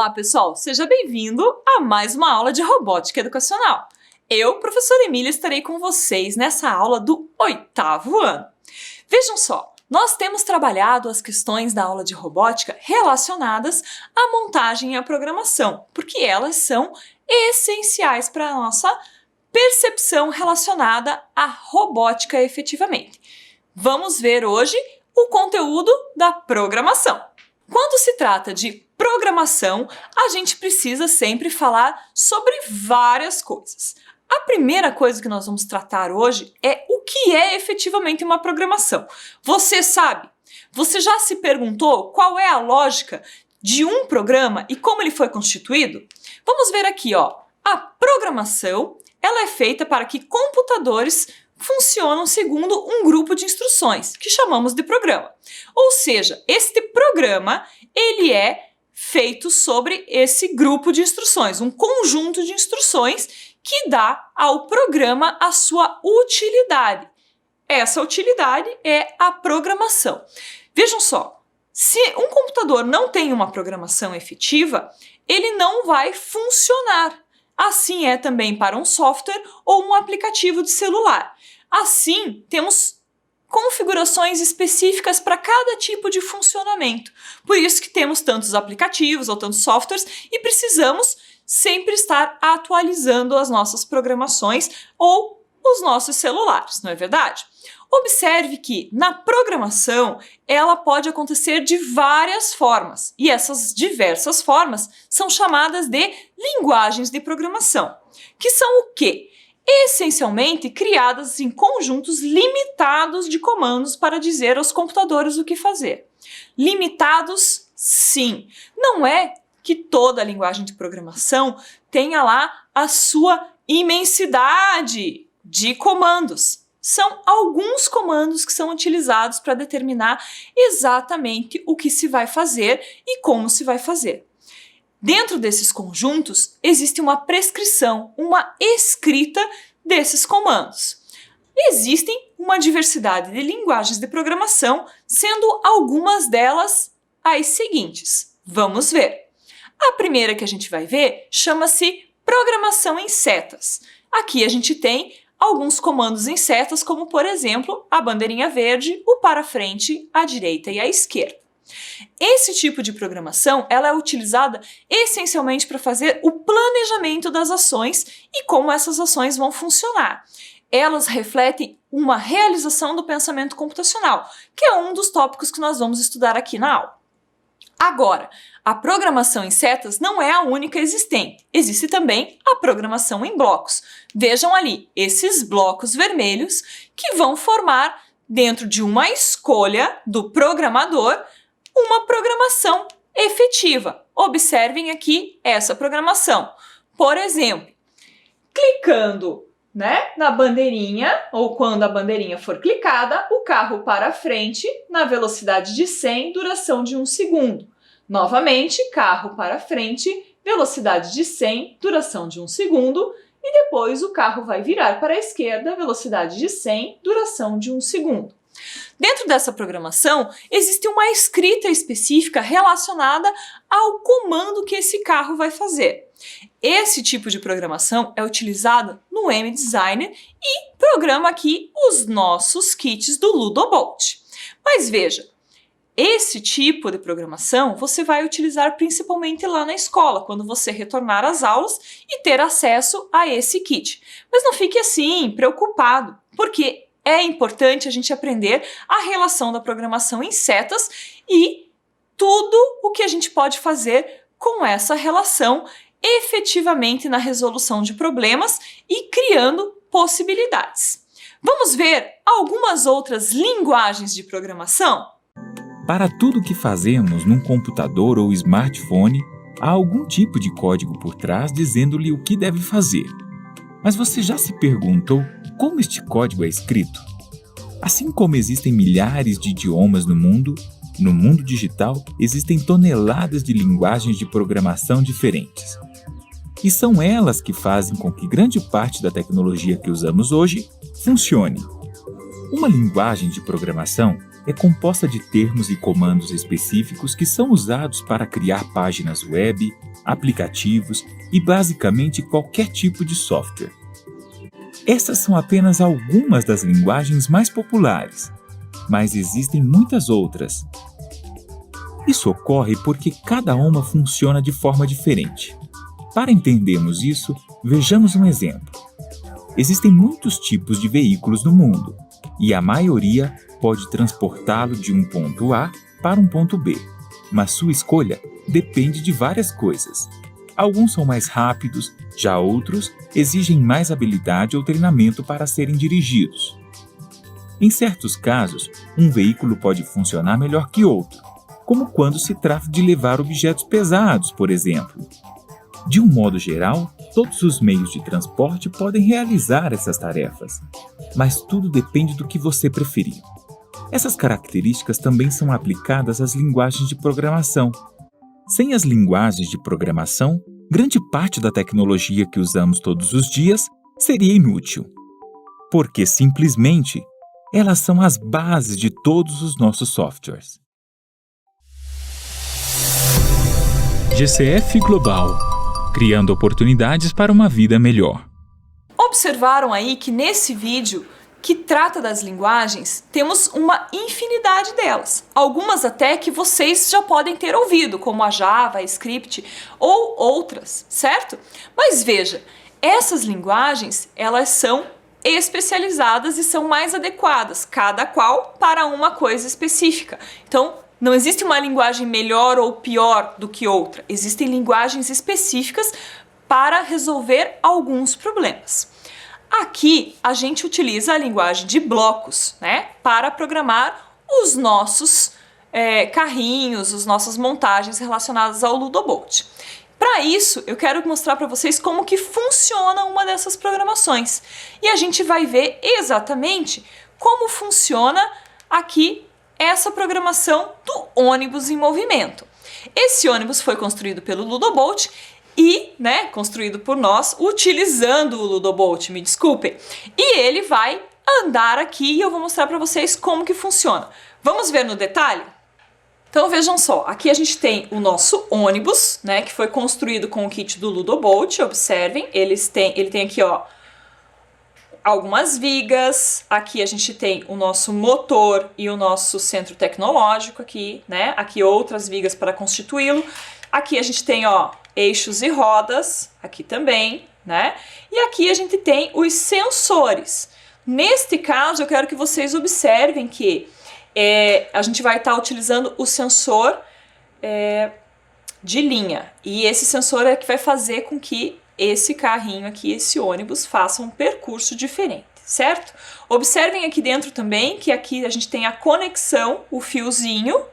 Olá, pessoal! Seja bem-vindo a mais uma aula de robótica educacional. Eu, professora Emília, estarei com vocês nessa aula do 8º ano. Vejam só, nós temos trabalhado as questões da aula de robótica relacionadas à montagem e à programação, porque elas são essenciais para a nossa percepção relacionada à robótica efetivamente. Vamos ver hoje o conteúdo da programação. Quando se trata de programação, a gente precisa sempre falar sobre várias coisas. A primeira coisa que nós vamos tratar hoje é o que é efetivamente uma programação. Você sabe? Você já se perguntou qual é a lógica de um programa e como ele foi constituído? Vamos ver aqui, ó. A programação, ela é feita para que computadores funcionam segundo um grupo de instruções, que chamamos de programa. Ou seja, este programa, ele é feito sobre esse grupo de instruções, um conjunto de instruções que dá ao programa a sua utilidade. Essa utilidade é a programação. Vejam só, se um computador não tem uma programação efetiva, ele não vai funcionar. Assim é também para um software ou um aplicativo de celular. Assim, temos configurações específicas para cada tipo de funcionamento. Por isso que temos tantos aplicativos ou tantos softwares e precisamos sempre estar atualizando as nossas programações ou os nossos celulares, não é verdade? Observe que na programação ela pode acontecer de várias formas e essas diversas formas são chamadas de linguagens de programação, que são o quê? Essencialmente criadas em conjuntos limitados de comandos para dizer aos computadores o que fazer. Limitados, sim. Não é que toda a linguagem de programação tenha lá a sua imensidade de comandos. São alguns comandos que são utilizados para determinar exatamente o que se vai fazer e como se vai fazer. Dentro desses conjuntos, existe uma prescrição, uma escrita desses comandos. Existem uma diversidade de linguagens de programação, sendo algumas delas as seguintes. Vamos ver. A primeira que a gente vai ver chama-se programação em setas. Aqui a gente tem alguns comandos em setas, como por exemplo, a bandeirinha verde, o para frente, a direita e a esquerda. Esse tipo de programação ela é utilizada essencialmente para fazer o planejamento das ações e como essas ações vão funcionar. Elas refletem uma realização do pensamento computacional, que é um dos tópicos que nós vamos estudar aqui na aula. Agora, a programação em setas não é a única existente. Existe também a programação em blocos. Vejam ali, esses blocos vermelhos que vão formar, dentro de uma escolha do programador, uma programação efetiva. Observem aqui essa programação. Por exemplo, clicando, na bandeirinha, ou quando a bandeirinha for clicada, o carro para frente na velocidade de 100, duração de 1 segundo. Novamente, carro para frente, velocidade de 100, duração de 1 segundo. E depois o carro vai virar para a esquerda, velocidade de 100, duração de 1 segundo. Dentro dessa programação, existe uma escrita específica relacionada ao comando que esse carro vai fazer. Esse tipo de programação é utilizado no M-Designer e programa aqui os nossos kits do Ludobot. Mas veja, esse tipo de programação você vai utilizar principalmente lá na escola, quando você retornar às aulas e ter acesso a esse kit. Mas não fique assim, preocupado, porque é importante a gente aprender a relação da programação em setas e tudo o que a gente pode fazer com essa relação efetivamente na resolução de problemas e criando possibilidades. Vamos ver algumas outras linguagens de programação? Para tudo que fazemos num computador ou smartphone, há algum tipo de código por trás dizendo-lhe o que deve fazer. Mas você já se perguntou como este código é escrito? Assim como existem milhares de idiomas no mundo digital existem toneladas de linguagens de programação diferentes. E são elas que fazem com que grande parte da tecnologia que usamos hoje funcione. Uma linguagem de programação é composta de termos e comandos específicos que são usados para criar páginas web, aplicativos e basicamente qualquer tipo de software. Essas são apenas algumas das linguagens mais populares, mas existem muitas outras. Isso ocorre porque cada uma funciona de forma diferente. Para entendermos isso, vejamos um exemplo. Existem muitos tipos de veículos no mundo, e a maioria pode transportá-lo de um ponto A para um ponto B, mas sua escolha depende de várias coisas. Alguns são mais rápidos, já outros exigem mais habilidade ou treinamento para serem dirigidos. Em certos casos, um veículo pode funcionar melhor que outro, como quando se trata de levar objetos pesados, por exemplo. De um modo geral, todos os meios de transporte podem realizar essas tarefas, mas tudo depende do que você preferir. Essas características também são aplicadas às linguagens de programação. Sem as linguagens de programação, grande parte da tecnologia que usamos todos os dias seria inútil, porque simplesmente elas são as bases de todos os nossos softwares. GCF Global, criando oportunidades para uma vida melhor. Observaram aí que nesse vídeo que trata das linguagens, temos uma infinidade delas. Algumas até que vocês já podem ter ouvido, como a Java, a Script ou outras, certo? Mas veja, essas linguagens, elas são especializadas e são mais adequadas, cada qual para uma coisa específica. Então, não existe uma linguagem melhor ou pior do que outra. Existem linguagens específicas para resolver alguns problemas. Aqui, a gente utiliza a linguagem de blocos, né, para programar os nossos carrinhos, as nossas montagens relacionadas ao Ludobolt. Para isso, eu quero mostrar para vocês como que funciona uma dessas programações. E a gente vai ver exatamente como funciona aqui essa programação do ônibus em movimento. Esse ônibus foi construído pelo Ludobolt e, construído por nós, utilizando o Ludobolt, me desculpem. E ele vai andar aqui e eu vou mostrar para vocês como que funciona. Vamos ver no detalhe? Então vejam só, aqui a gente tem o nosso ônibus, que foi construído com o kit do Ludobolt, observem, ele tem aqui, ó, algumas vigas, aqui a gente tem o nosso motor e o nosso centro tecnológico aqui, aqui outras vigas para constituí-lo. Aqui a gente tem, ó, eixos e rodas, aqui também, E aqui a gente tem os sensores. Neste caso, eu quero que vocês observem que a gente vai estar utilizando o sensor de linha. E esse sensor é que vai fazer com que esse carrinho aqui, esse ônibus, faça um percurso diferente, certo? Observem aqui dentro também que aqui a gente tem a conexão, o fiozinho,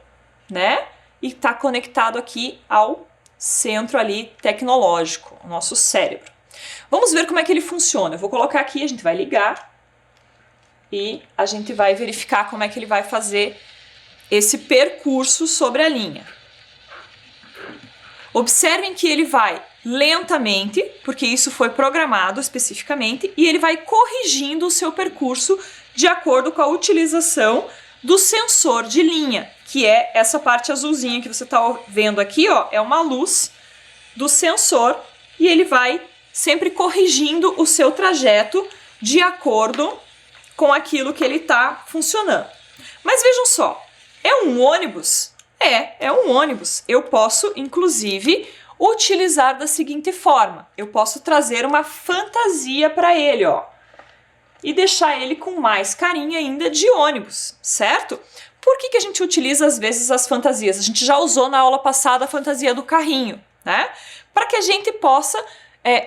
E está conectado aqui ao centro ali tecnológico, o nosso cérebro. Vamos ver como é que ele funciona. Eu vou colocar aqui, a gente vai ligar e a gente vai verificar como é que ele vai fazer esse percurso sobre a linha. Observem que ele vai lentamente, porque isso foi programado especificamente, e ele vai corrigindo o seu percurso de acordo com a utilização do sensor de linha, que é essa parte azulzinha que você está vendo aqui, ó, é uma luz do sensor e ele vai sempre corrigindo o seu trajeto de acordo com aquilo que ele está funcionando. Mas vejam só, é um ônibus? É um ônibus. Eu posso, inclusive, utilizar da seguinte forma. Eu posso trazer uma fantasia para ele, ó, e deixar ele com mais carinha ainda de ônibus, certo? Por que a gente utiliza às vezes as fantasias? A gente já usou na aula passada a fantasia do carrinho, Para que a gente possa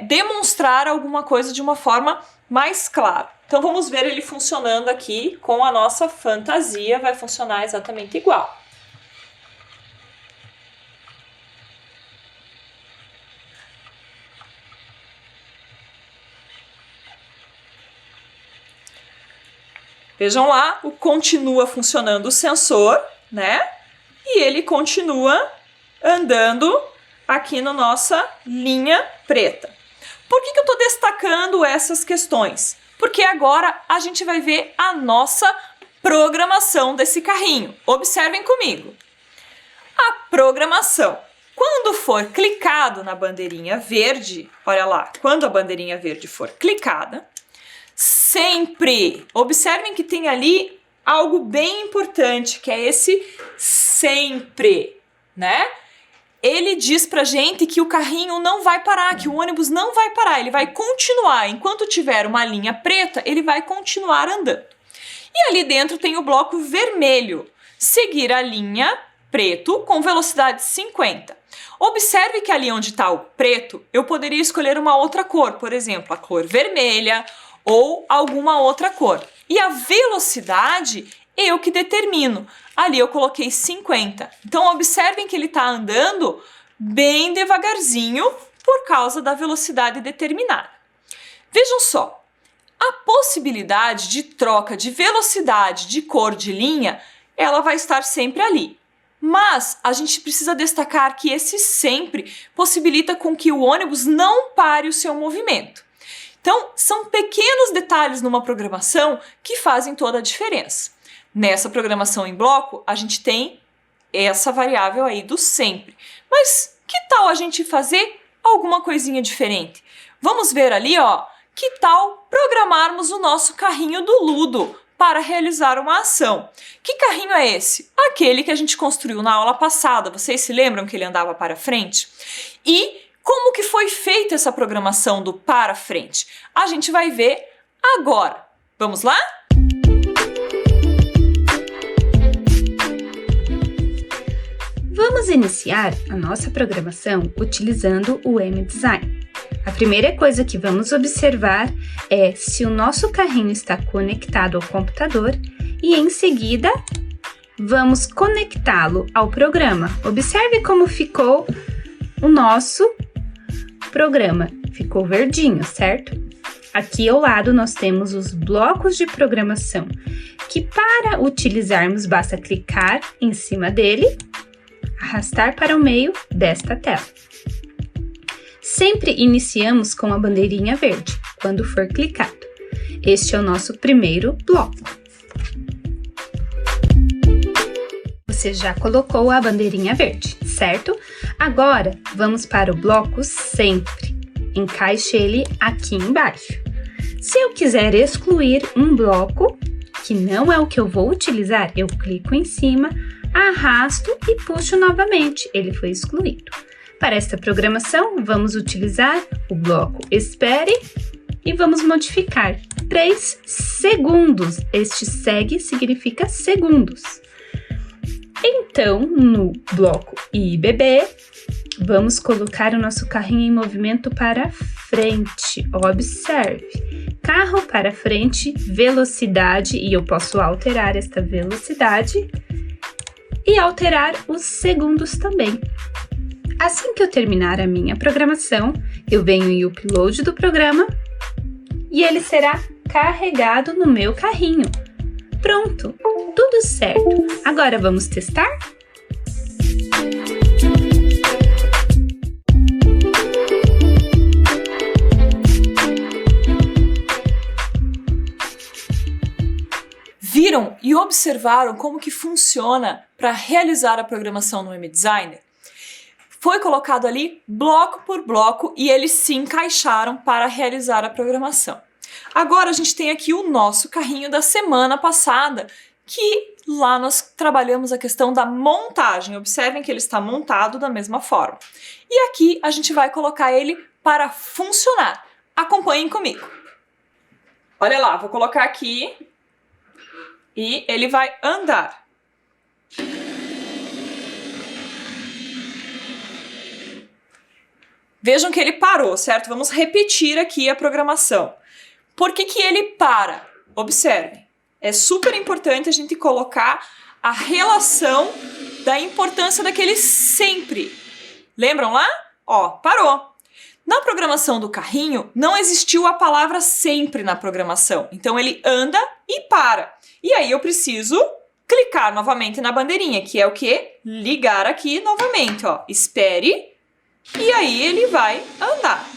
demonstrar alguma coisa de uma forma mais clara. Então vamos ver ele funcionando aqui com a nossa fantasia, vai funcionar exatamente igual. Vejam lá, continua funcionando o sensor, E ele continua andando aqui na nossa linha preta. Por que eu estou destacando essas questões? Porque agora a gente vai ver a nossa programação desse carrinho. Observem comigo. A programação. Quando for clicado na bandeirinha verde, olha lá, quando a bandeirinha verde for clicada, sempre, observem que tem ali algo bem importante, que é esse sempre, né? Ele diz pra gente que o carrinho não vai parar, que o ônibus não vai parar, ele vai continuar. Enquanto tiver uma linha preta, ele vai continuar andando. E ali dentro tem o bloco vermelho, seguir a linha preto com velocidade 50. Observe que ali onde está o preto, eu poderia escolher uma outra cor, por exemplo, a cor vermelha ou alguma outra cor. E a velocidade eu que determino. Ali eu coloquei 50. Então observem que ele está andando bem devagarzinho por causa da velocidade determinada. Vejam só, a possibilidade de troca de velocidade de cor de linha, ela vai estar sempre ali. Mas a gente precisa destacar que esse sempre possibilita com que o ônibus não pare o seu movimento. Então, são pequenos detalhes numa programação que fazem toda a diferença. Nessa programação em bloco, a gente tem essa variável aí do sempre. Mas que tal a gente fazer alguma coisinha diferente? Vamos ver ali, ó, que tal programarmos o nosso carrinho do Ludo para realizar uma ação. Que carrinho é esse? Aquele que a gente construiu na aula passada. Vocês se lembram que ele andava para frente? E como que foi feita essa programação do para frente? A gente vai ver agora. Vamos lá? Vamos iniciar a nossa programação utilizando o mDesign. A primeira coisa que vamos observar é se o nosso carrinho está conectado ao computador e, em seguida, vamos conectá-lo ao programa. Observe como ficou o nosso programa. Ficou verdinho, certo? Aqui ao lado nós temos os blocos de programação, que para utilizarmos basta clicar em cima dele, arrastar para o meio desta tela. Sempre iniciamos com a bandeirinha verde, quando for clicado. Este é o nosso primeiro bloco. Você já colocou a bandeirinha verde, certo? Agora, vamos para o bloco sempre. Encaixe ele aqui embaixo. Se eu quiser excluir um bloco, que não é o que eu vou utilizar, eu clico em cima, arrasto e puxo novamente. Ele foi excluído. Para esta programação, vamos utilizar o bloco espere e vamos modificar 3 segundos. Este segue significa segundos. Então, no bloco IBB, vamos colocar o nosso carrinho em movimento para frente. Observe, carro para frente, velocidade, e eu posso alterar esta velocidade e alterar os segundos também. Assim que eu terminar a minha programação, eu venho em upload do programa e ele será carregado no meu carrinho. Pronto, tudo certo. Agora vamos testar? Viram e observaram como que funciona para realizar a programação no mDesigner? Foi colocado ali bloco por bloco e eles se encaixaram para realizar a programação. Agora a gente tem aqui o nosso carrinho da semana passada, que lá nós trabalhamos a questão da montagem. Observem que ele está montado da mesma forma. E aqui a gente vai colocar ele para funcionar. Acompanhem comigo. Olha lá, vou colocar aqui e ele vai andar. Vejam que ele parou, certo? Vamos repetir aqui a programação. Por que que ele para? Observem. É super importante a gente colocar a relação da importância daquele sempre. Lembram lá? Ó, parou. Na programação do carrinho, não existiu a palavra sempre na programação. Então ele anda e para. E aí eu preciso clicar novamente na bandeirinha, que é o quê? Ligar aqui novamente, ó. Espere. E aí ele vai andar.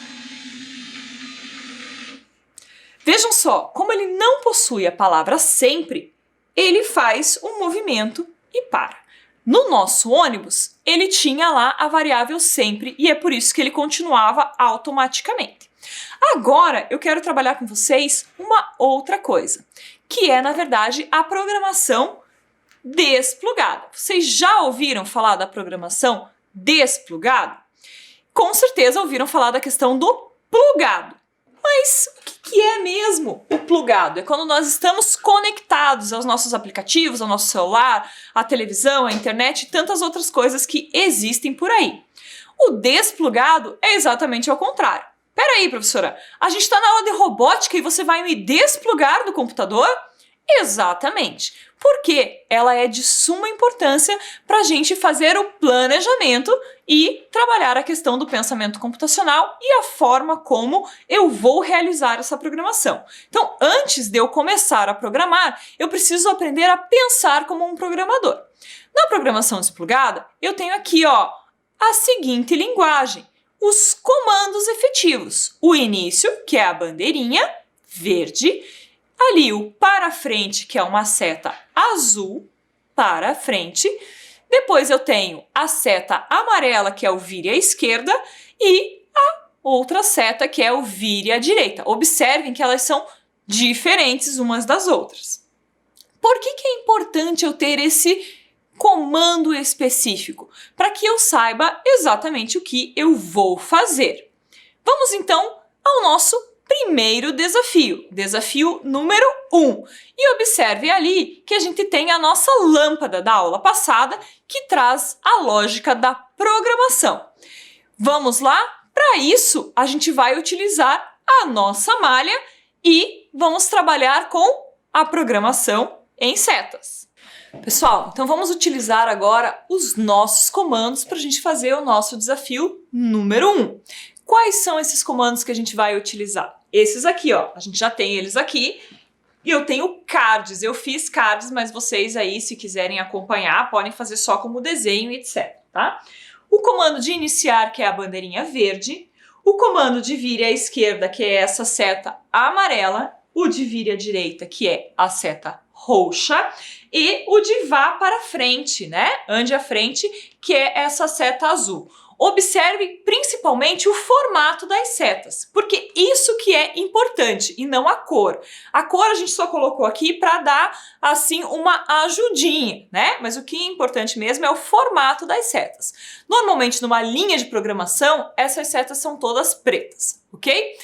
Vejam só, como ele não possui a palavra sempre, ele faz um movimento e para. No nosso ônibus, ele tinha lá a variável sempre e é por isso que ele continuava automaticamente. Agora, eu quero trabalhar com vocês uma outra coisa, que é, na verdade, a programação desplugada. Vocês já ouviram falar da programação desplugada? Com certeza ouviram falar da questão do plugado. Mas o que é mesmo o plugado? É quando nós estamos conectados aos nossos aplicativos, ao nosso celular, à televisão, à internet e tantas outras coisas que existem por aí. O desplugado é exatamente ao contrário. Peraí, professora, a gente está na aula de robótica e você vai me desplugar do computador? Exatamente, porque ela é de suma importância para a gente fazer o planejamento e trabalhar a questão do pensamento computacional e a forma como eu vou realizar essa programação. Então, antes de eu começar a programar, eu preciso aprender a pensar como um programador. Na programação desplugada, eu tenho aqui, a seguinte linguagem. Os comandos efetivos. O início, que é a bandeirinha verde, ali o para frente, que é uma seta azul, para frente. Depois eu tenho a seta amarela, que é o vire à esquerda, e a outra seta, que é o vire à direita. Observem que elas são diferentes umas das outras. Por que é importante eu ter esse comando específico? Para que eu saiba exatamente o que eu vou fazer. Vamos então ao nosso primeiro desafio, desafio número 1. E observe ali que a gente tem a nossa lâmpada da aula passada que traz a lógica da programação. Vamos lá? Para isso, a gente vai utilizar a nossa malha e vamos trabalhar com a programação em setas. Pessoal, então vamos utilizar agora os nossos comandos para a gente fazer o nosso desafio número 1. Quais são esses comandos que a gente vai utilizar? Esses aqui, a gente já tem eles aqui. E eu tenho cards, eu fiz cards, mas vocês aí, se quiserem acompanhar, podem fazer só como desenho e etc, tá? O comando de iniciar, que é a bandeirinha verde. O comando de vire à esquerda, que é essa seta amarela. O de vire à direita, que é a seta roxa, e o de vá para frente, né? Ande à frente, que é essa seta azul. Observe principalmente o formato das setas, porque isso que é importante e não a cor. A cor a gente só colocou aqui para dar, assim, uma ajudinha, né? Mas o que é importante mesmo é o formato das setas. Normalmente, numa linha de programação, essas setas são todas pretas, ok?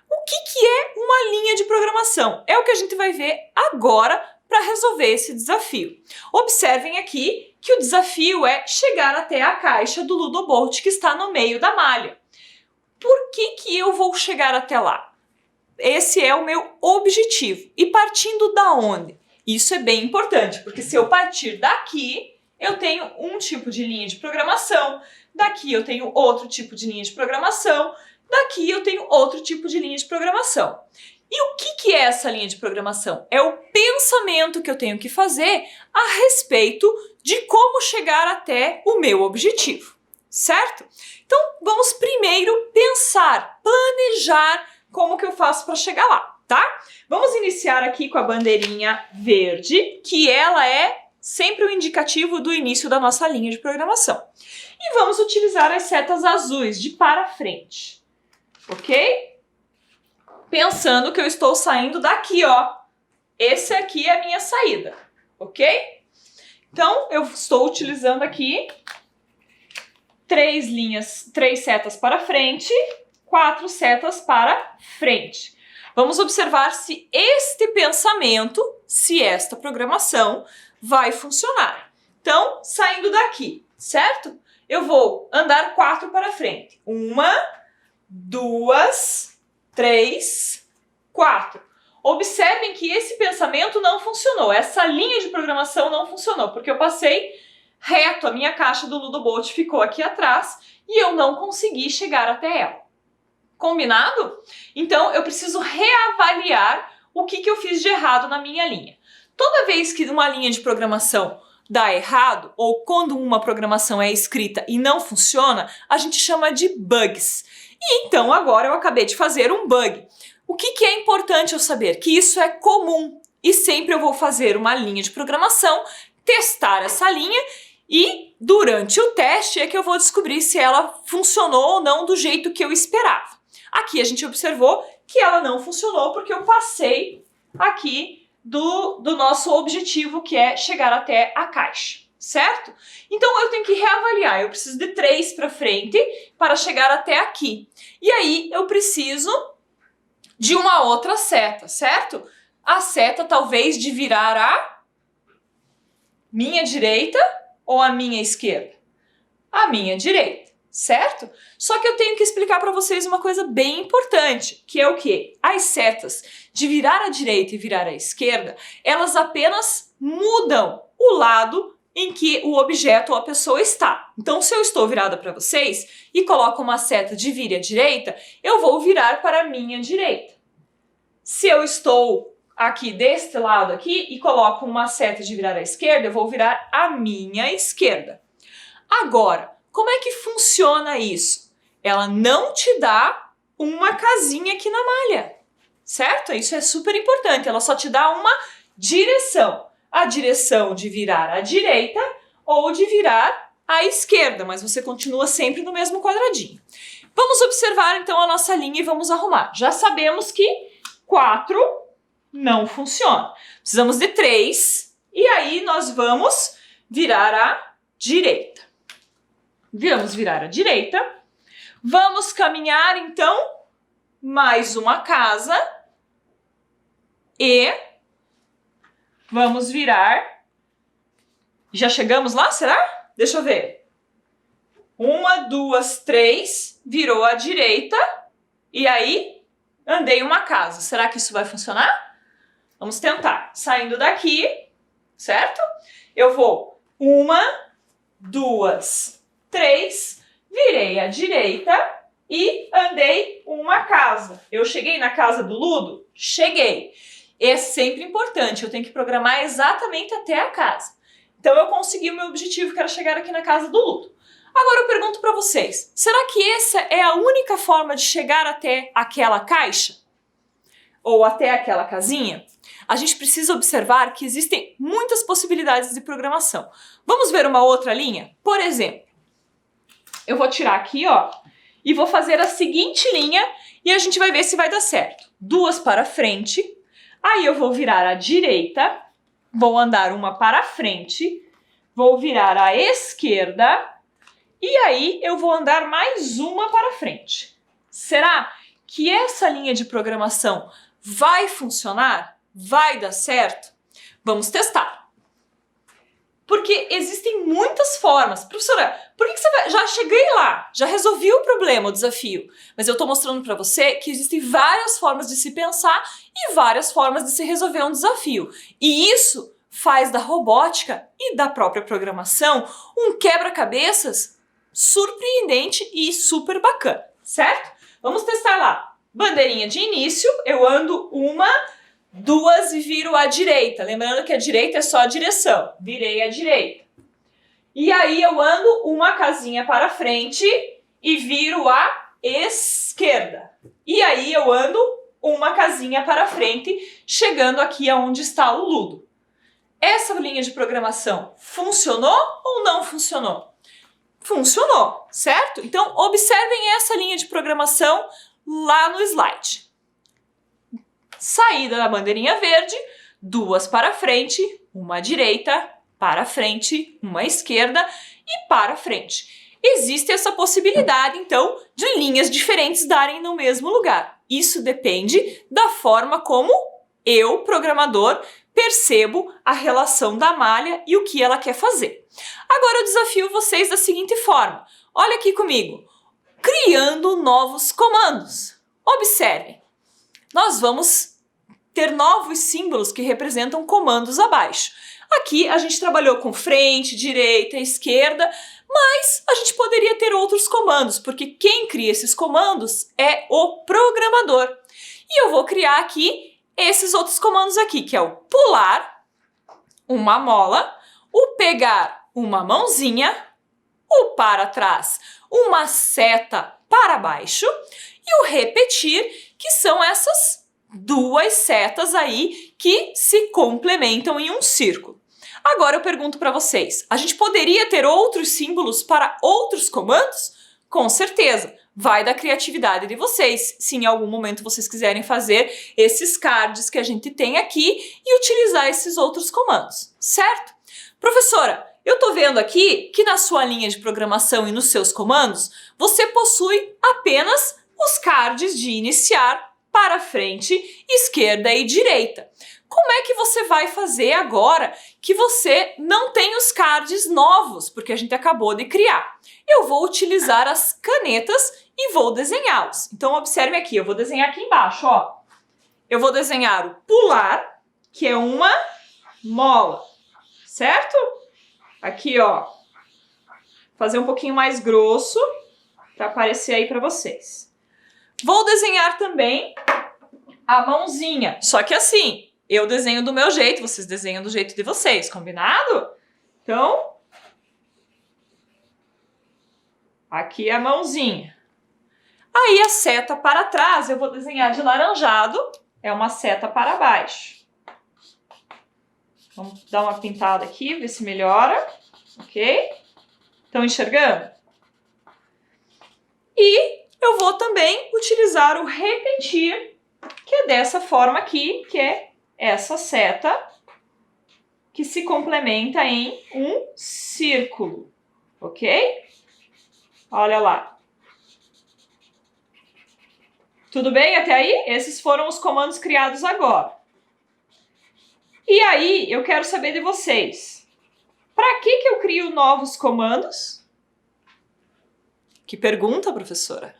O que é uma linha de programação? É o que a gente vai ver agora para resolver esse desafio. Observem aqui que o desafio é chegar até a caixa do Ludobolt que está no meio da malha. Por que eu vou chegar até lá? Esse é o meu objetivo. E partindo da onde? Isso é bem importante, porque se eu partir daqui, eu tenho um tipo de linha de programação, daqui eu tenho outro tipo de linha de programação, daqui eu tenho outro tipo de linha de programação. E o que é essa linha de programação? É o pensamento que eu tenho que fazer a respeito de como chegar até o meu objetivo, certo? Então, vamos primeiro pensar, planejar como que eu faço para chegar lá, tá? Vamos iniciar aqui com a bandeirinha verde, que ela é sempre o indicativo do início da nossa linha de programação. E vamos utilizar as setas azuis de para frente, ok? Pensando que eu estou saindo daqui, Esse aqui é a minha saída, ok? Então, eu estou utilizando aqui 3 setas para frente, 4 setas para frente. Vamos observar se este pensamento, se esta programação vai funcionar. Então, saindo daqui, certo? Eu vou andar 4 para frente. 1, 2, 3, 4. Observem que esse pensamento não funcionou, essa linha de programação não funcionou, porque eu passei reto, a minha caixa do Ludobolt ficou aqui atrás e eu não consegui chegar até ela. Combinado? Então, eu preciso reavaliar o que eu fiz de errado na minha linha. Toda vez que uma linha de programação dá errado, ou quando uma programação é escrita e não funciona, a gente chama de bugs. E então agora eu acabei de fazer um bug. O que é importante eu saber? Que isso é comum e sempre eu vou fazer uma linha de programação, testar essa linha E durante o teste é que eu vou descobrir se ela funcionou ou não do jeito que eu esperava. Aqui a gente observou que ela não funcionou porque eu passei aqui do nosso objetivo, que é chegar até a caixa, certo? Então eu tenho que reavaliar, eu preciso de 3 para frente para chegar até aqui. E aí eu preciso de uma outra seta, certo? A seta talvez de virar a minha direita ou a minha esquerda? A minha direita, certo? Só que eu tenho que explicar para vocês uma coisa bem importante, que é o quê? As setas de virar à direita e virar à esquerda, elas apenas mudam o lado em que o objeto ou a pessoa está. Então, se eu estou virada para vocês e coloco uma seta de vire à direita, eu vou virar para a minha direita. Se eu estou aqui deste lado aqui e coloco uma seta de virar à esquerda, eu vou virar a minha esquerda. Agora, como é que funciona isso? Ela não te dá uma casinha aqui na malha, certo? Isso é super importante, ela só te dá uma direção. A direção de virar à direita ou de virar à esquerda, mas você continua sempre no mesmo quadradinho. Vamos observar então a nossa linha e vamos arrumar. Já sabemos que 4 não funciona. Precisamos de 3 e aí nós vamos virar à direita. Vamos virar à direita. Vamos caminhar então mais uma casa e vamos virar. Já chegamos lá, será? Deixa eu ver. 1, 2, 3, virou à direita e aí andei uma casa. Será que isso vai funcionar? Vamos tentar. Saindo daqui, certo? Eu vou 1, 2, 3, virei à direita e andei uma casa. Eu cheguei na casa do Ludo? Cheguei. É sempre importante, eu tenho que programar exatamente até a casa. Então eu consegui o meu objetivo, que era chegar aqui na casa do Ludo. Agora eu pergunto para vocês, será que essa é a única forma de chegar até aquela caixa? Ou até aquela casinha? A gente precisa observar que existem muitas possibilidades de programação. Vamos ver uma outra linha? Por exemplo, eu vou tirar aqui, ó, e vou fazer a seguinte linha e a gente vai ver se vai dar certo. 2 para frente. Aí eu vou virar à direita, vou andar uma para frente, vou virar à esquerda e aí eu vou andar mais uma para frente. Será que essa linha de programação vai funcionar? Vai dar certo? Vamos testar. Porque existem muitas formas. Professora, por que você vai... Já cheguei lá, já resolvi o problema, o desafio. Mas eu estou mostrando para você que existem várias formas de se pensar e várias formas de se resolver um desafio. E isso faz da robótica e da própria programação um quebra-cabeças surpreendente e super bacana, certo? Vamos testar lá. Bandeirinha de início, eu ando 1, 2 e viro à direita. Lembrando que a direita é só a direção. Virei à direita. E aí eu ando uma casinha para frente e viro à esquerda. E aí eu ando uma casinha para frente, chegando aqui aonde está o Ludo. Essa linha de programação funcionou ou não funcionou? Funcionou, certo? Então observem essa linha de programação lá no slide. Saída da bandeirinha verde, 2 para frente, uma à direita, para frente, uma à esquerda e para frente. Existe essa possibilidade, então, de linhas diferentes darem no mesmo lugar. Isso depende da forma como eu, programador, percebo a relação da malha e o que ela quer fazer. Agora eu desafio vocês da seguinte forma. Olha aqui comigo. Criando novos comandos. Observem. Nós vamos ter novos símbolos que representam comandos abaixo. Aqui a gente trabalhou com frente, direita, esquerda, mas a gente poderia ter outros comandos, porque quem cria esses comandos é o programador. E eu vou criar aqui esses outros comandos aqui, que é o pular, uma mola, o pegar uma mãozinha, o para trás, uma seta para baixo e o repetir, que são essas 2 setas aí que se complementam em um círculo. Agora eu pergunto para vocês, a gente poderia ter outros símbolos para outros comandos? Com certeza, vai da criatividade de vocês, se em algum momento vocês quiserem fazer esses cards que a gente tem aqui e utilizar esses outros comandos, certo? Professora, eu tô vendo aqui que na sua linha de programação e nos seus comandos, você possui apenas os cards de iniciar, para frente, esquerda e direita. Como é que você vai fazer agora que você não tem os cards novos, porque a gente acabou de criar? Eu vou utilizar as canetas e vou desenhá-los. Então observe aqui, eu vou desenhar aqui embaixo, ó. Eu vou desenhar o pular, que é uma mola, certo? Aqui, ó. Fazer um pouquinho mais grosso para aparecer aí para vocês. Vou desenhar também a mãozinha, só que assim, eu desenho do meu jeito, vocês desenham do jeito de vocês, combinado? Então, aqui é a mãozinha. Aí a seta para trás, eu vou desenhar de laranjado, é uma seta para baixo. Vamos dar uma pintada aqui, ver se melhora, ok? Estão enxergando? E eu vou também utilizar o repetir, que é dessa forma aqui, que é essa seta que se complementa em um círculo, ok? Olha lá. Tudo bem até aí? Esses foram os comandos criados agora. E aí, eu quero saber de vocês. Para que eu crio novos comandos? Que pergunta, professora?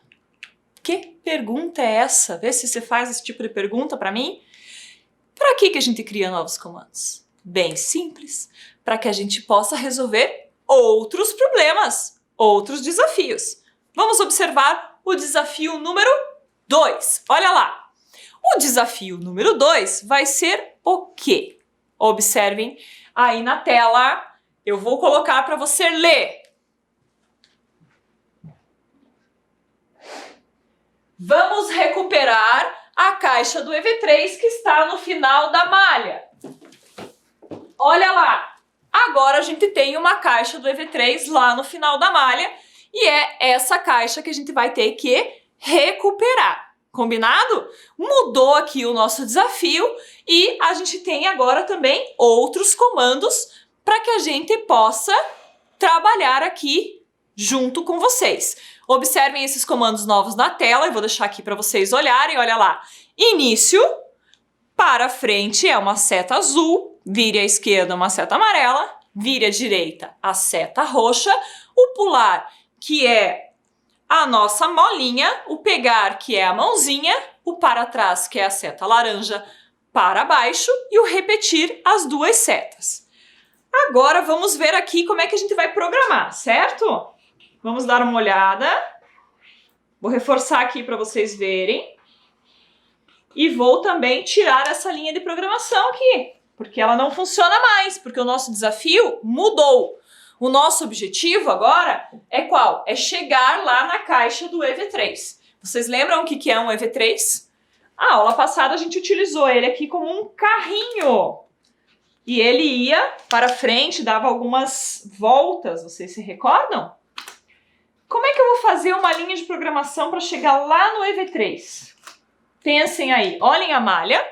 Que pergunta é essa? Vê se você faz esse tipo de pergunta para mim. Para que a gente cria novos comandos? Bem simples, para que a gente possa resolver outros problemas, outros desafios. Vamos observar o desafio número 2. Olha lá. O desafio número 2 vai ser o quê? Observem aí na tela. Eu vou colocar para você ler. Vamos recuperar a caixa do EV3 que está no final da malha. Olha lá, agora a gente tem uma caixa do EV3 lá no final da malha e é essa caixa que a gente vai ter que recuperar. Combinado? Mudou aqui o nosso desafio e a gente tem agora também outros comandos para que a gente possa trabalhar aqui junto com vocês. Observem esses comandos novos na tela, eu vou deixar aqui para vocês olharem, olha lá. Início, para frente é uma seta azul, vire à esquerda uma seta amarela, vire à direita a seta roxa, o pular, que é a nossa molinha, o pegar, que é a mãozinha, o para trás, que é a seta laranja, para baixo e o repetir as duas setas. Agora vamos ver aqui como é que a gente vai programar, certo? Vamos dar uma olhada. Vou reforçar aqui para vocês verem. E vou também tirar essa linha de programação aqui, porque ela não funciona mais, porque o nosso desafio mudou. O nosso objetivo agora é qual? É chegar lá na caixa do EV3. Vocês lembram o que é um EV3? A aula passada a gente utilizou ele aqui como um carrinho. E ele ia para frente, dava algumas voltas, vocês se recordam? Como é que eu vou fazer uma linha de programação para chegar lá no EV3? Pensem aí, olhem a malha.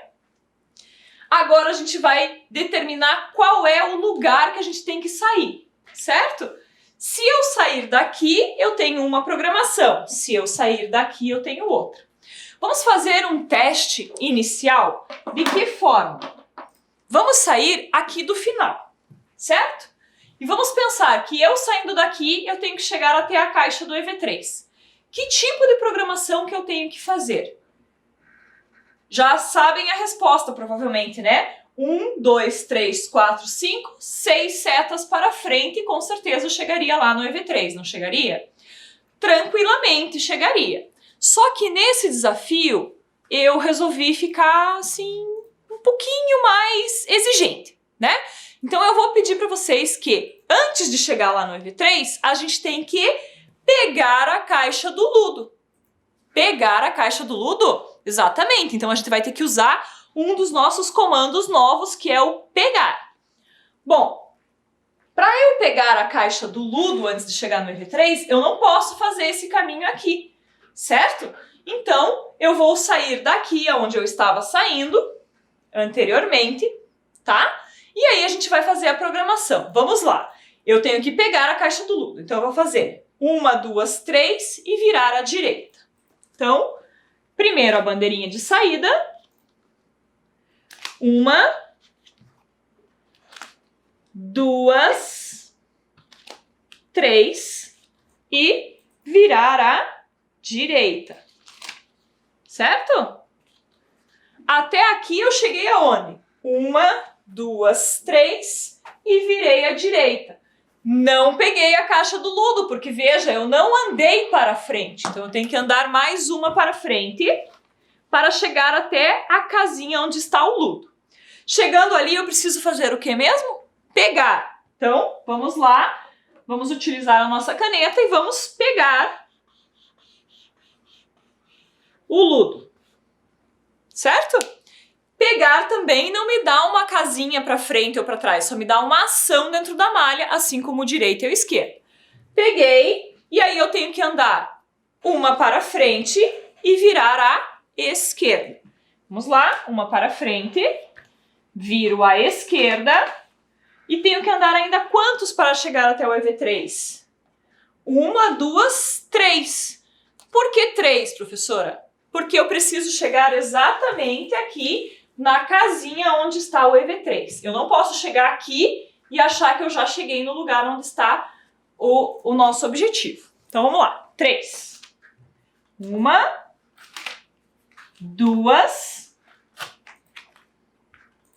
Agora a gente vai determinar qual é o lugar que a gente tem que sair, certo? Se eu sair daqui, eu tenho uma programação. Se eu sair daqui, eu tenho outra. Vamos fazer um teste inicial. De que forma? Vamos sair aqui do final, certo? E vamos pensar que eu saindo daqui, eu tenho que chegar até a caixa do EV3. Que tipo de programação que eu tenho que fazer? Já sabem a resposta, provavelmente, né? 1, 2, 3, 4, 5, 6 setas para frente e com certeza eu chegaria lá no EV3, não chegaria? Tranquilamente chegaria. Só que nesse desafio, eu resolvi ficar, assim, um pouquinho mais exigente, né? Então eu vou pedir para vocês que, antes de chegar lá no EV3, a gente tem que pegar a caixa do Ludo. Pegar a caixa do Ludo? Exatamente. Então a gente vai ter que usar um dos nossos comandos novos, que é o pegar. Bom, para eu pegar a caixa do Ludo antes de chegar no EV3, eu não posso fazer esse caminho aqui, certo? Então, eu vou sair daqui, onde eu estava saindo anteriormente, tá? E aí a gente vai fazer a programação. Vamos lá. Eu tenho que pegar a caixa do Ludo. Então, eu vou fazer 1, 2, 3 e virar à direita. Então, primeiro a bandeirinha de saída. 1, 2, 3 e virar à direita. Certo? Até aqui eu cheguei aonde? 1, 2, 3 e virei à direita. Não peguei a caixa do Ludo, porque veja, eu não andei para frente. Então eu tenho que andar mais uma para frente para chegar até a casinha onde está o Ludo. Chegando ali, eu preciso fazer o que mesmo? Pegar. Então, vamos lá. Vamos utilizar a nossa caneta e vamos pegar o Ludo. Certo? Pegar também não me dá uma casinha para frente ou para trás, só me dá uma ação dentro da malha, assim como o direito e o esquerdo. Peguei e aí eu tenho que andar uma para frente e virar à esquerda. Vamos lá, uma para frente, viro à esquerda e tenho que andar ainda quantos para chegar até o EV3? 1, 2, 3. Por que 3, professora? Porque eu preciso chegar exatamente aqui na casinha onde está o EV3. Eu não posso chegar aqui e achar que eu já cheguei no lugar onde está o nosso objetivo. Então, vamos lá. 3. 1, 2,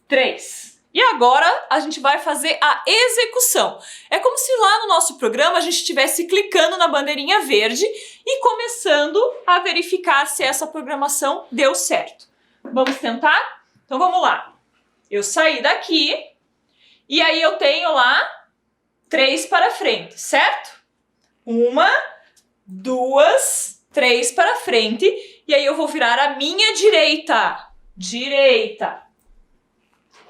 3. E agora a gente vai fazer a execução. É como se lá no nosso programa a gente estivesse clicando na bandeirinha verde e começando a verificar se essa programação deu certo. Vamos tentar? Então vamos lá. Eu saí daqui e aí eu tenho lá 3 para frente, certo? 1, 2, 3 para frente e aí eu vou virar à minha direita. Direita.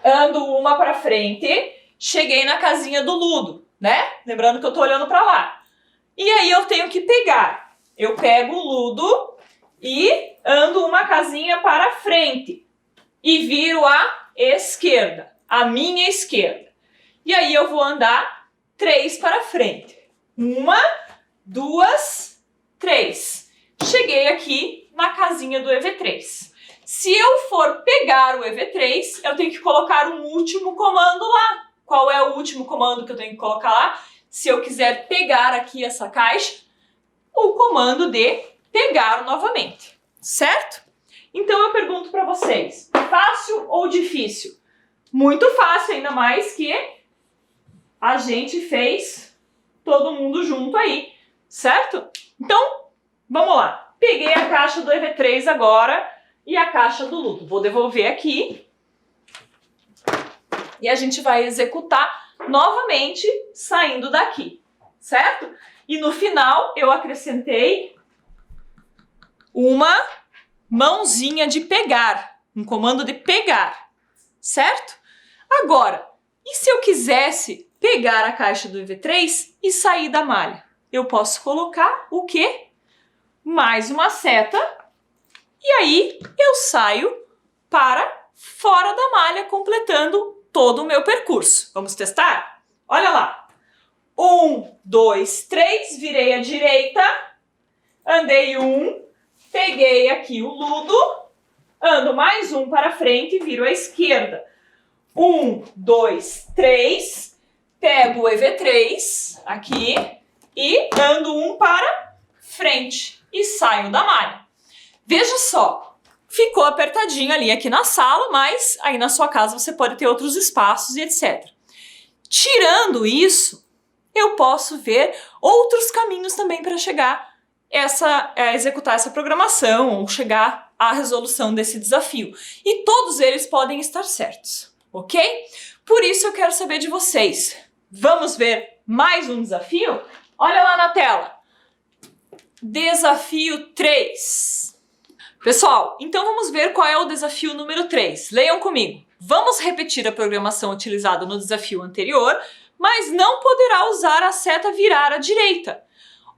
Ando uma para frente, cheguei na casinha do Ludo, né? Lembrando que eu tô olhando para lá. E aí eu tenho que pegar. Eu pego o Ludo e ando uma casinha para frente. E viro à esquerda, à minha esquerda. E aí eu vou andar 3 para frente. 1, 2, 3. Cheguei aqui na casinha do EV3. Se eu for pegar o EV3, eu tenho que colocar um último comando lá. Qual é o último comando que eu tenho que colocar lá? Se eu quiser pegar aqui essa caixa, o comando de pegar novamente, certo? Então eu pergunto para vocês, fácil ou difícil? Muito fácil, ainda mais que a gente fez todo mundo junto aí, certo? Então, vamos lá. Peguei a caixa do EV3 agora e a caixa do Ludo. Vou devolver aqui e a gente vai executar novamente saindo daqui, certo? E no final eu acrescentei uma mãozinha de pegar, um comando de pegar, certo? Agora, e se eu quisesse pegar a caixa do EV3 e sair da malha? Eu posso colocar o quê? Mais uma seta. E aí eu saio para fora da malha, completando todo o meu percurso. Vamos testar? Olha lá. 1, 2, 3, virei à direita, andei 1, peguei aqui o Ludo, ando mais um para frente e viro à esquerda. 1, 2, 3, pego o EV3 aqui e ando um para frente e saio da malha. Veja só, ficou apertadinho ali aqui na sala, mas aí na sua casa você pode ter outros espaços e etc. Tirando isso, eu posso ver outros caminhos também para chegar a executar essa programação ou chegar à resolução desse desafio. E todos eles podem estar certos, ok? Por isso eu quero saber de vocês. Vamos ver mais um desafio? Olha lá na tela. Desafio 3. Pessoal, então vamos ver qual é o desafio número 3. Leiam comigo. Vamos repetir a programação utilizada no desafio anterior, mas não poderá usar a seta virar à direita.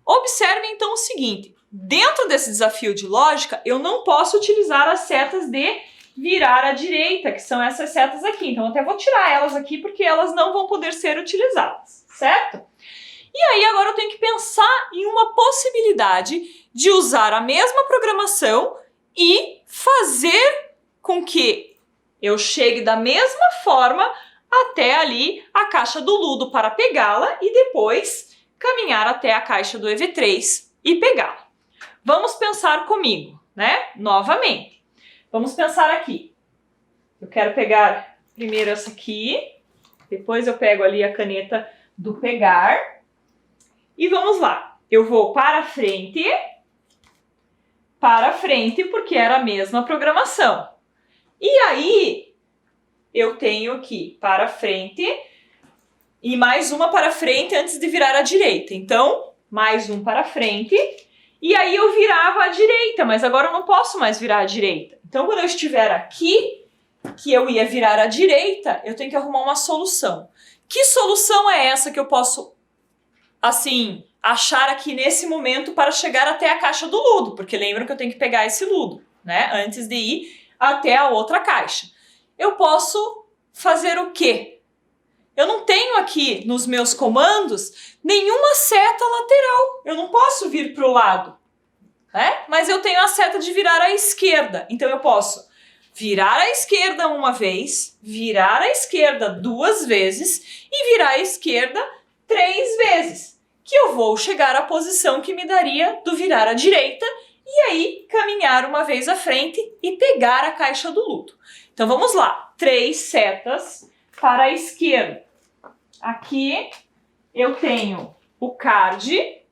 Observe então o seguinte, dentro desse desafio de lógica, eu não posso utilizar as setas de virar à direita, que são essas setas aqui. Então eu até vou tirar elas aqui porque elas não vão poder ser utilizadas, certo? E aí agora eu tenho que pensar em uma possibilidade de usar a mesma programação e fazer com que eu chegue da mesma forma até ali a caixa do Ludo para pegá-la e depois caminhar até a caixa do EV3 e pegá-la. Vamos pensar comigo, né? Novamente. Vamos pensar aqui. Eu quero pegar primeiro essa aqui, depois eu pego ali a caneta do pegar e vamos lá. Eu vou para frente, porque era a mesma programação. E aí, eu tenho aqui para frente e mais uma para frente antes de virar à direita. Então, mais um para frente. E aí eu virava à direita, mas agora eu não posso mais virar à direita. Então, quando eu estiver aqui, que eu ia virar à direita, eu tenho que arrumar uma solução. Que solução é essa que eu posso, assim, achar aqui nesse momento para chegar até a caixa do Ludo? Porque lembram que eu tenho que pegar esse Ludo, né? Antes de ir até a outra caixa. Eu posso fazer o quê? Eu não tenho aqui nos meus comandos nenhuma seta lateral. Eu não posso vir para o lado, né? Mas eu tenho a seta de virar à esquerda. Então eu posso virar à esquerda uma vez, virar à esquerda 2 vezes e virar à esquerda 3 vezes. Que eu vou chegar à posição que me daria do virar à direita e aí caminhar uma vez à frente e pegar a caixa do Ludo. Então vamos lá, 3 setas para a esquerda. Aqui eu tenho o card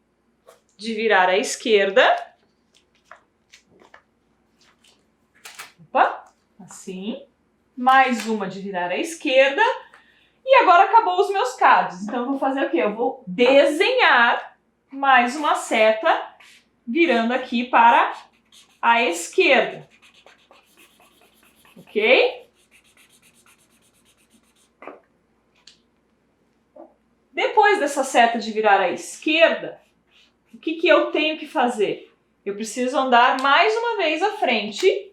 de virar à esquerda. Opa, assim. Mais uma de virar à esquerda. E agora acabou os meus cards. Então eu vou fazer o quê? Eu vou desenhar mais uma seta virando aqui para a esquerda. Ok? Depois dessa seta de virar à esquerda, o que eu tenho que fazer? Eu preciso andar mais uma vez à frente,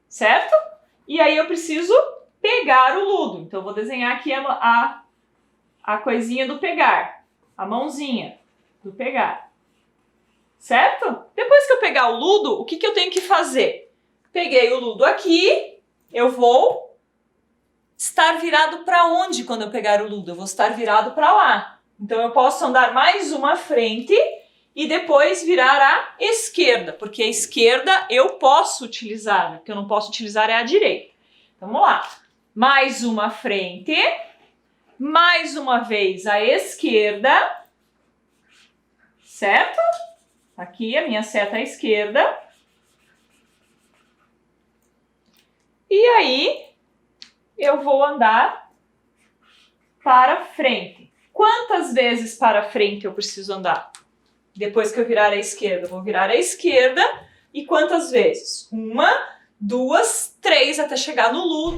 certo? E aí eu preciso pegar o Ludo. Então eu vou desenhar aqui a coisinha do pegar, a mãozinha do pegar, certo? Depois que eu pegar o Ludo, o que eu tenho que fazer? Peguei o Ludo aqui, eu vou estar virado para onde quando eu pegar o Ludo? Eu vou estar virado para lá. Então eu posso andar mais uma à frente e depois virar à esquerda, porque a esquerda eu posso utilizar, o que eu não posso utilizar é a direita. Então, vamos lá. Mais uma à frente, mais uma vez à esquerda, certo? Aqui a minha seta à esquerda. E aí eu vou andar para frente. Quantas vezes para frente eu preciso andar? Depois que eu virar à esquerda, eu vou virar à esquerda. E quantas vezes? 1, 2, 3, até chegar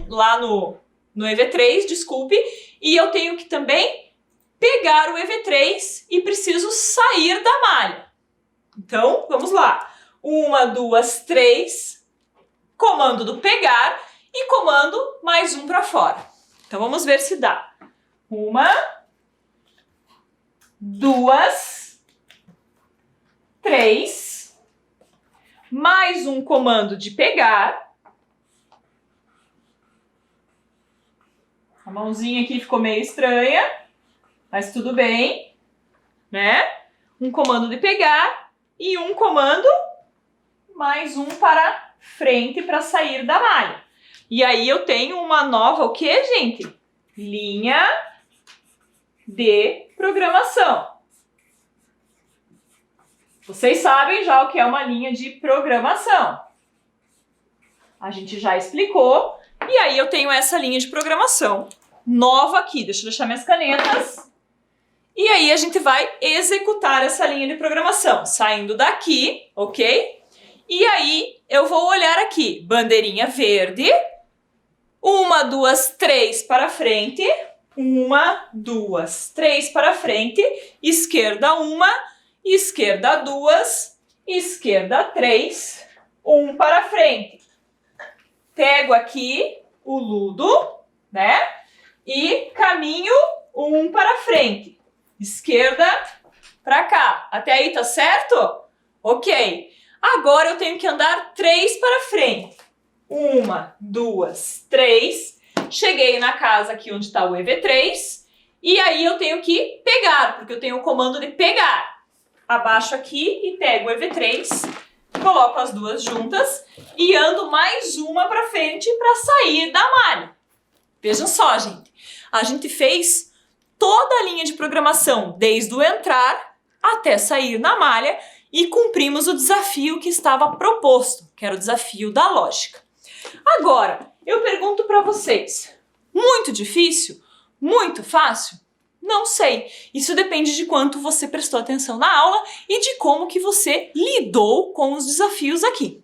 lá no EV3, desculpe. E eu tenho que também pegar o EV3 e preciso sair da malha. Então, vamos lá. 1, 2, 3, comando do pegar e comando mais um para fora. Então, vamos ver se dá. 1, 2, 3, mais um comando de pegar. A mãozinha aqui ficou meio estranha, mas tudo bem, né? Um comando de pegar e um comando, mais um para frente para sair da malha. E aí eu tenho uma nova, o que, gente? Linha de programação. Vocês sabem já o que é uma linha de programação. A gente já explicou. E aí eu tenho essa linha de programação nova aqui. Deixa eu deixar minhas canetas. E aí a gente vai executar essa linha de programação. Saindo daqui, ok? E aí eu vou olhar aqui, bandeirinha verde, 1, 2, 3 para frente, 1, 2, 3 para frente, esquerda 1, esquerda 2, esquerda 3, 1 para frente. Pego aqui o ludo, né? E caminho 1 para frente. Esquerda para cá. Até aí tá certo? Ok. Agora eu tenho que andar 3 para frente. 1, 2, 3. Cheguei na casa aqui onde está o EV3. E aí eu tenho que pegar, porque eu tenho o comando de pegar. Abaixo aqui e pego o EV3. Coloco as duas juntas e ando mais uma para frente para sair da malha. Vejam só, gente. A gente fez toda a linha de programação, desde o entrar até sair na malha, e cumprimos o desafio que estava proposto, que era o desafio da lógica. Agora, eu pergunto para vocês, muito difícil? Muito fácil? Não sei. Isso depende de quanto você prestou atenção na aula e de como que você lidou com os desafios aqui.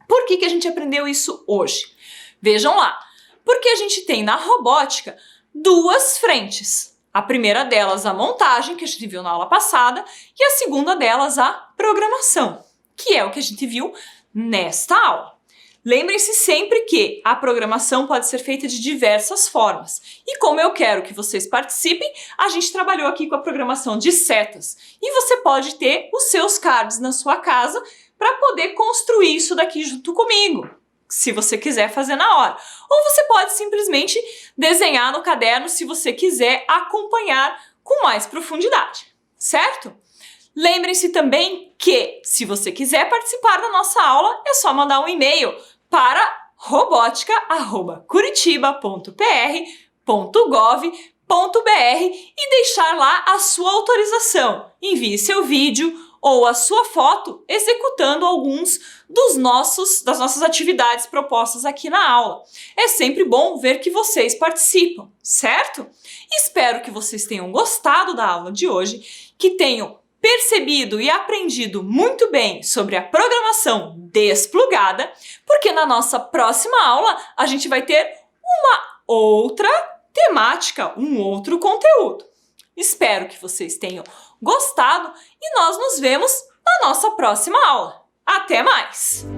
Por que a gente aprendeu isso hoje? Vejam lá. Porque a gente tem na robótica duas frentes. A primeira delas a montagem, que a gente viu na aula passada, e a segunda delas a programação, que é o que a gente viu nesta aula. Lembrem-se sempre que a programação pode ser feita de diversas formas. E como eu quero que vocês participem, a gente trabalhou aqui com a programação de setas. E você pode ter os seus cards na sua casa para poder construir isso daqui junto comigo, se você quiser fazer na hora. Ou você pode simplesmente desenhar no caderno se você quiser acompanhar com mais profundidade, certo? Lembrem-se também que, se você quiser participar da nossa aula, é só mandar um e-mail para robotica@curitiba.pr.gov.br e deixar lá a sua autorização. Envie seu vídeo ou a sua foto executando alguns das nossas atividades propostas aqui na aula. É sempre bom ver que vocês participam, certo? Espero que vocês tenham gostado da aula de hoje, que tenham percebido e aprendido muito bem sobre a programação desplugada, porque na nossa próxima aula a gente vai ter uma outra temática, um outro conteúdo. Espero que vocês tenham gostado e nós nos vemos na nossa próxima aula. Até mais!